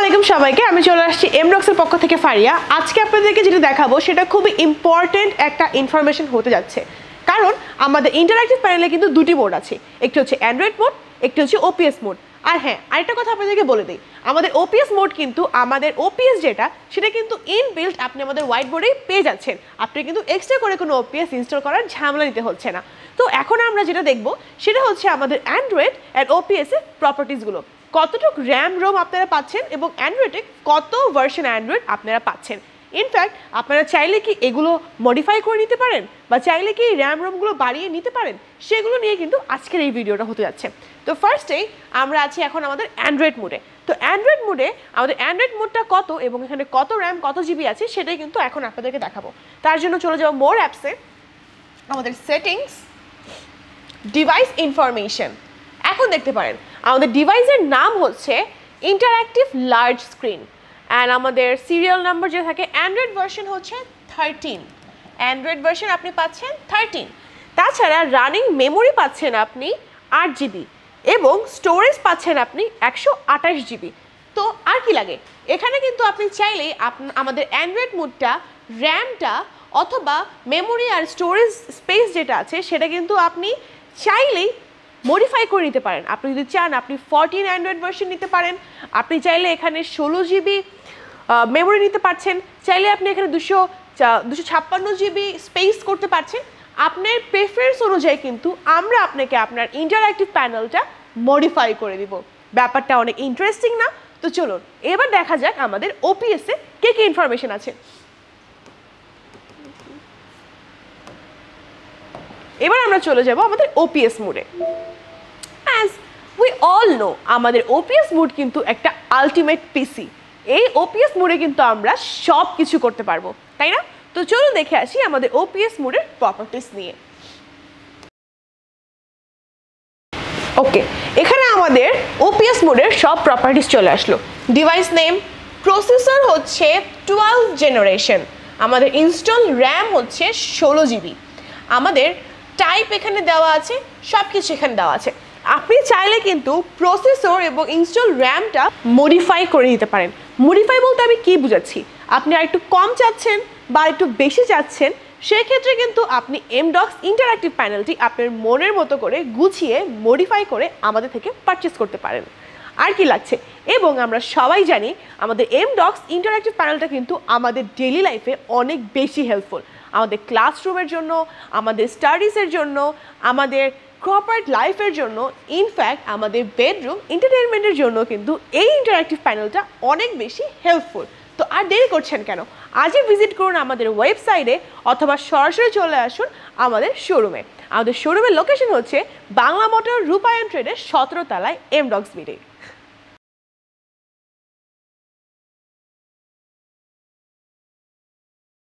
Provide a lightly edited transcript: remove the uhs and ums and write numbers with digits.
আলাইকুম সবাইকে, আমি চলে আসছি এমডক্সের পক্ষ থেকে ফারিয়া। আজকে আপনাদেরকে যেটা দেখাবো সেটা খুবই ইম্পর্টেন্ট একটা ইনফরমেশন হতে যাচ্ছে, কারণ আমাদের ইন্টারঅ্যাক্টিভ প্যানেলে কিন্তু দুটি মোড আছে, একটি হচ্ছে অ্যান্ড্রয়েড মোড, একটি হচ্ছে ওপিএস মোড। আর হ্যাঁ, আরেকটা কথা আপনাদেরকে বলে দিই, আমাদের ওপিএস মোড কিন্তু আমাদের ওপিএস যেটা সেটা কিন্তু ইনবিল্ট আপনি আমাদের হোয়াইট বোর্ডেই পেয়ে যাচ্ছেন। আপনি কিন্তু এক্সট্রা করে কোনো ওপিএস ইনস্টল করার ঝামেলা নিতে হচ্ছে না। তো এখন আমরা যেটা দেখবো সেটা হচ্ছে আমাদের অ্যান্ড্রয়েড অ্যান্ড ওপিএস এর প্রপার্টিসগুলো, কতটুকু র্যাম রোম আপনারা পাচ্ছেন এবং অ্যান্ড্রয়েডে কত ভার্সন অ্যান্ড্রয়েড আপনারা পাচ্ছেন। ইনফ্যাক্ট আপনারা চাইলে কি এগুলো মডিফাই করে নিতে পারেন বা চাইলে কি র্যাম রোমগুলো বাড়িয়ে নিতে পারেন, সেগুলো নিয়ে কিন্তু আজকের এই ভিডিওটা হতে যাচ্ছে। তো ফার্স্টেই আমরা আছি এখন আমাদের অ্যান্ড্রয়েড মোডে। তো অ্যান্ড্রয়েড মোডে আমাদের অ্যান্ড্রয়েড মোডটা কত এবং এখানে কত র্যাম কত জিবি আছে সেটাই কিন্তু এখন আপনাদেরকে দেখাবো। তার জন্য চলে যাবো মোর অ্যাপসে, আমাদের সেটিংস, ডিভাইস ইনফরমেশন। এখন দেখতে পারেন আমাদের ডিভাইসের নাম হচ্ছে ইন্টারঅ্যাক্টিভ লার্জ স্ক্রিন অ্যান্ড আমাদের সিরিয়াল নাম্বার যে থাকে অ্যান্ড্রয়েড ভার্সন হচ্ছে 13। অ্যান্ড্রয়েড ভার্সন আপনি পাচ্ছেন 13। তাছাড়া রানিং মেমোরি পাচ্ছেন আপনি 8 জিবি এবং স্টোরেজ পাচ্ছেন আপনি 128 জিবি। তো আর কি লাগে, এখানে কিন্তু আপনি চাইলেই আমাদের অ্যান্ড্রয়েড মোডটা, র্যামটা অথবা মেমোরি আর স্টোরেজ স্পেস যেটা আছে সেটা কিন্তু আপনি চাইলেই মডিফাই করে নিতে পারেন। আপনি যদি চান আপনি 14 অ্যান্ড্রয়েড ভার্সন নিতে পারেন, আপনি চাইলে এখানে 16 জিবি মেমোরি নিতে পারছেন, চাইলে আপনি এখানে 256 জিবি স্পেস করতে পারছেন। আপনার প্রেফারেন্স অনুযায়ী কিন্তু আমরা আপনাকে আপনার ইন্টারঅ্যাক্টিভ প্যানেলটা মডিফাই করে দিব। ব্যাপারটা অনেক ইন্টারেস্টিং না? তো চলুন এবার দেখা যাক আমাদের ওপিএসে কে কী ইনফরমেশন আছে। এবার আমরা চলে যাব আমাদের ওপিএস মোডে। অ্যাজ উই অল নো, আমাদের ওপিএস মোড কিন্তু একটা আলটিমেট পিসি। এই ওপিএস মোডে কিন্তু আমরা সব কিছু করতে পারবো, তাই না? তো চলুন দেখে আসি আমাদের ওপিএস মোডের প্রপার্টিস নিয়ে। ওকে, এখানে আমাদের ওপিএস মোডের সব প্রপার্টিস চলে আসলো। ডিভাইস নেম, প্রসেসর হচ্ছে 12 জেনারেশন, আমাদের ইনস্টল র্যাম হচ্ছে 16 জিবি, আমাদের টাইপ এখানে দেওয়া আছে, সব কিছু এখানে দেওয়া আছে। আপনি চাইলে কিন্তু প্রসেসর এবং ইনস্টল র্যামটা মডিফাই করে নিতে পারেন। মডিফাই বলতে আমি কি বুঝাচ্ছি, আপনি আর একটু কম চাচ্ছেন বা একটু বেশি চাচ্ছেন, সেক্ষেত্রে কিন্তু আপনি এমডক্স ইন্টারঅ্যাক্টিভ প্যানেলটি আপনার মনের মতো করে গুছিয়ে মডিফাই করে আমাদের থেকে পারচেস করতে পারেন। আর কি লাগছে, এবং আমরা সবাই জানি আমাদের এমডক্স ইন্টারঅ্যাক্টিভ প্যানেলটা কিন্তু আমাদের ডেইলি লাইফে অনেক বেশি হেল্পফুল। আমাদের ক্লাসরুমের জন্য, আমাদের স্টাডিজের জন্য, আমাদের কর্পোরেট লাইফের জন্য, ইনফ্যাক্ট আমাদের বেডরুম এন্টারটেনমেন্টের জন্য কিন্তু এই ইন্টারঅ্যাক্টিভ প্যানেলটা অনেক বেশি হেল্পফুল। তো আর দেরি করছেন কেন, আজই ভিজিট করুন আমাদের ওয়েবসাইটে অথবা সরাসরি চলে আসুন আমাদের শোরুমে। আমাদের শোরুমের লোকেশন হচ্ছে বাংলা মোটর রূপায়ণ ট্রেডের 17 তলায় এমডক্স বিডে।